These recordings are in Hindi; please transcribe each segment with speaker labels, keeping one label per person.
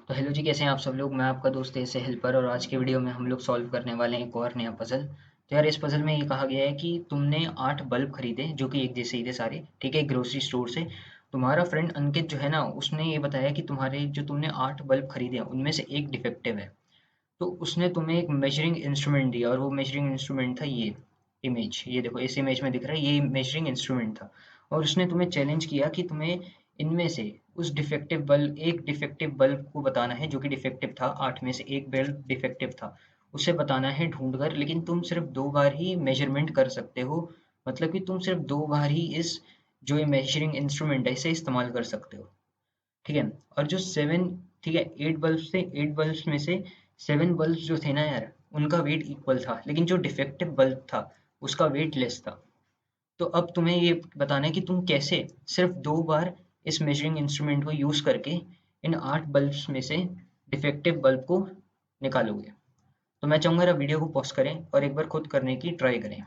Speaker 1: तो हेलो जी, कैसे हैं आप सब लोग। मैं आपका दोस्त ऐसे हेल्पर, और आज के वीडियो में हम लोग सॉल्व करने वाले हैं एक और नया पजल। तो यार, इस पजल में ये कहा गया है कि तुमने 8 बल्ब खरीदे जो कि एक जैसे ही थे सारे, ठीक है, ग्रोसरी स्टोर से। तुम्हारा फ्रेंड अंकित जो है ना, उसने ये बताया कि तुम्हारे जो तुमने 8 बल्ब खरीदे हैं उनमें से एक डिफेक्टिव है। तो उसने तुम्हें एक मेजरिंग इंस्ट्रूमेंट दिया, और वो मेजरिंग इंस्ट्रूमेंट था ये इमेज। ये देखो, इस इमेज में दिख रहा है, ये मेजरिंग इंस्ट्रूमेंट था। और उसने तुम्हें चैलेंज किया कि तुम्हें इनमें से उस एक डिफेक्टिव बल्ब को बताना है जो कि डिफेक्टिव था। 8 में से एक बल्ब डिफेक्टिव था, उसे बताना है ढूंढ कर। लेकिन तुम सिर्फ 2 बार ही मेजरमेंट कर सकते हो। मतलब कि तुम सिर्फ 2 बार ही इस जो ये मेजरिंग इंस्ट्रूमेंट है इसे इस्तेमाल कर सकते हो, ठीक है। और जो 7, ठीक है, 8 बल्ब्स थे, 8 बल्ब्स में से 7 बल्ब्स जो थे ना यार, उनका वेट इक्वल था, लेकिन जो डिफेक्टिव बल्ब था उसका वेट लेस था। तो अब तुम्हें ये बताना है कि तुम कैसे सिर्फ 2 बार इस मेजरिंग इंस्ट्रूमेंट को यूज करके इन 8 बल्ब्स में से डिफेक्टिव बल्ब को निकालोगे। तो मैं चाहूंगा यार, वीडियो को पॉज करें और एक बार खुद करने की ट्राई करें।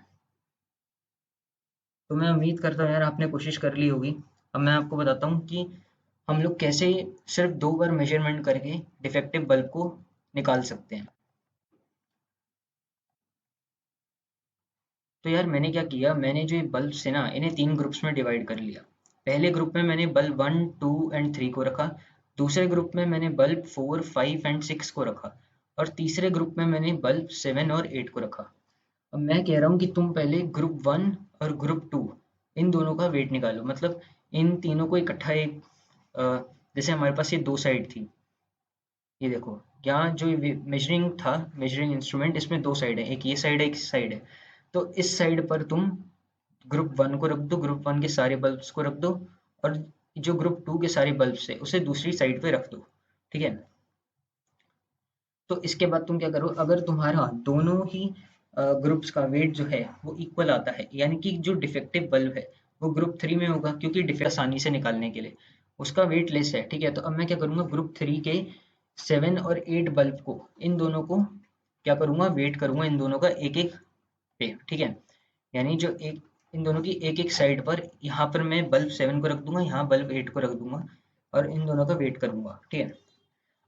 Speaker 1: तो मैं उम्मीद करता हूँ यार, आपने कोशिश कर ली होगी। अब मैं आपको बताता हूँ कि हम लोग कैसे सिर्फ 2 बार मेजरमेंट करके डिफेक्टिव बल्ब को निकाल सकते हैं। तो यार, मैंने क्या किया, मैंने जो ये बल्ब है ना, इन्हें 3 ग्रुप्स में डिवाइड कर लिया। पहले ग्रुप में मैंने बल्ब 1, 2 एंड 3 को रखा। दूसरे ग्रुप में मैंने बल्ब 4, 5 एंड 6 को रखा। और तीसरे ग्रुप में मैंने बल्ब 7 और 8 को रखा। अब मैं कह रहा हूँ कि तुम पहले ग्रुप 1 और ग्रुप 2 इन दोनों का वेट निकालो। मतलब इन तीनों को इकट्ठा एक अ, जैसे हमारे पास ये 2 साइड थी, ये देखो, यहाँ जो मेजरिंग था, मेजरिंग इंस्ट्रूमेंट, इसमें 2 साइड है, एक ये साइड है, एक इस साइड है। तो इस साइड पर तुम ग्रुप 1 को रख दो, ग्रुप 1 के सारे बल्ब्स को रख दो। और जो ग्रुप 2 के सारे बल्ब्स है उसे दूसरी साइड पे रख दो, ठीक है। तो इसके बाद तुम क्या करो, अगर तुम्हारा दोनों ही ग्रुप्स का वेट जो है वो इक्वल आता है, यानी कि जो डिफेक्टिव बल्ब है वो ग्रुप 3 में होगा, क्योंकि डिफेक्ट आसानी से निकालने के लिए उसका वेट लेस है, ठीक है। तो अब मैं क्या करूंगा, ग्रुप 3 के 7 और 8 बल्ब को, इन दोनों को क्या करूंगा, वेट करूंगा इन दोनों का एक एक पे, ठीक है। यानी जो एक, इन दोनों की एक एक साइड पर, यहाँ पर मैं बल्ब 7 को रख दूंगा, यहाँ बल्ब 8 को रख दूंगा, और इन दोनों का वेट करूंगा, ठीक है।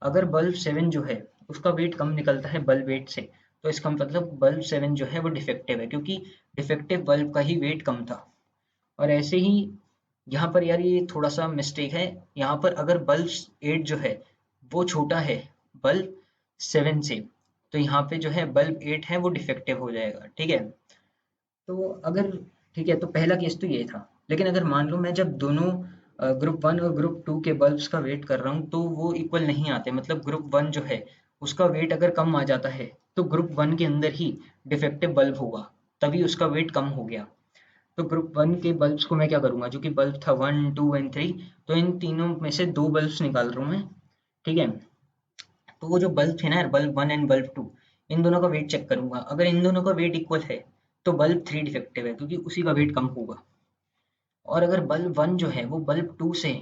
Speaker 1: अगर बल्ब 7 जो है उसका वेट कम निकलता है बल्ब 8 से, तो इसका मतलब बल्ब 7 जो है वो डिफेक्टिव है, क्योंकि डिफेक्टिव बल्ब का ही वेट कम था। और ऐसे ही यहाँ पर यार, ये थोड़ा सा मिस्टेक है। यहाँ पर अगर बल्ब 8 जो है वो छोटा है बल्ब 7 से, तो यहाँ पे जो है बल्ब 8 है वो डिफेक्टिव हो जाएगा, ठीक है। तो अगर, ठीक है, तो पहला केस तो ये था। लेकिन अगर मान लो मैं जब दोनों ग्रुप 1 और ग्रुप 2 के बल्ब्स का वेट कर रहा हूँ तो वो इक्वल नहीं आते। मतलब ग्रुप 1 जो है उसका वेट अगर कम आ जाता है तो ग्रुप 1 के अंदर ही डिफेक्टिव बल्ब होगा, तभी उसका वेट कम हो गया। तो ग्रुप 1 के बल्ब्स को मैं क्या करूंगा, जो कि बल्ब था 1, 2 एंड 3, तो इन तीनों में से 2 बल्ब्स निकाल रहा हूँ मैं, ठीक है। तो वो जो बल्ब थे ना यार, बल्ब 1 एंड बल्ब 2, इन दोनों का वेट चेक करूंगा। अगर इन दोनों का वेट इक्वल है तो बल्ब 3 डिफेक्टिव है, क्योंकि उसी का वेट कम होगा। और अगर बल्ब 1 जो है वो बल्ब 2 से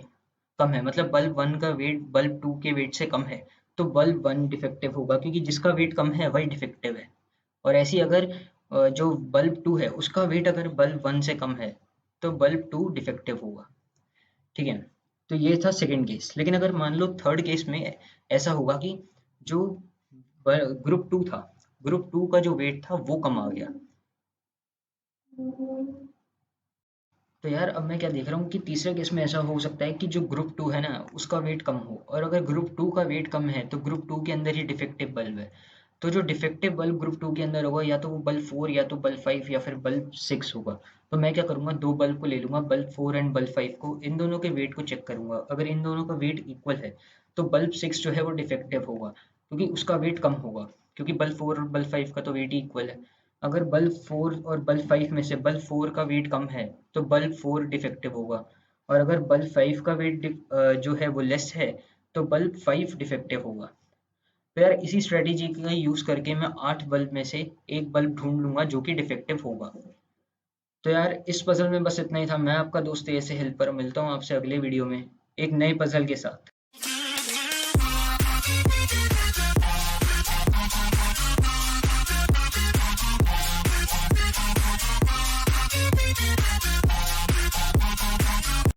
Speaker 1: कम है, मतलब बल्ब 1 का वेट बल्ब 2 के वेट से कम है, तो बल्ब 1 डिफेक्टिव होगा, क्योंकि जिसका वेट कम है वही डिफेक्टिव है। और ऐसी अगर जो बल्ब 2 है उसका वेट अगर बल्ब 1 से कम है, तो बल्ब 2 डिफेक्टिव होगा, ठीक है। तो ये था सेकंड केस। लेकिन अगर मान लो थर्ड केस में ऐसा होगा कि जो ग्रुप 2 था, ग्रुप 2 का जो वेट था वो कम आ गया। तो यार, अब मैं क्या देख रहा हूँ कि तीसरे केस में ऐसा हो सकता है कि जो ग्रुप 2 है ना उसका वेट कम हो, और अगर ग्रुप 2 का वेट कम है तो ग्रुप 2 के अंदर ही डिफेक्टिव बल्ब है। तो जो डिफेक्टिव बल्ब ग्रुप 2 के अंदर होगा, या तो वो बल्ब 4, या तो बल्ब 5, या फिर बल्ब 6 होगा। तो मैं क्या करूंगा, 2 बल्ब को ले लूंगा, बल्ब 4 एंड बल्ब 5 को, इन दोनों के वेट को चेक करूंगा। अगर इन दोनों का वेट इक्वल है तो बल्ब 6 जो है वो डिफेक्टिव होगा, क्योंकि उसका वेट कम होगा, क्योंकि बल्ब 4 और बल्ब 5 का तो वेट ही इक्वल है। अगर बल्ब 4 और बल्ब 5 में से बल्ब 4 का वेट कम है तो बल्ब 4 डिफेक्टिव होगा। और अगर बल्ब 5 का वेट जो है वो लेस है, तो बल्ब 5 डिफेक्टिव होगा। तो यार, इसी स्ट्रेटेजी का यूज करके मैं 8 बल्ब में से एक बल्ब ढूंढ लूंगा जो कि डिफेक्टिव होगा। तो यार, इस पजल में बस इतना ही था। मैं आपका दोस्त ऐसे हेल्पर, मिलता हूँ आपसे अगले वीडियो में एक नए पजल के साथ।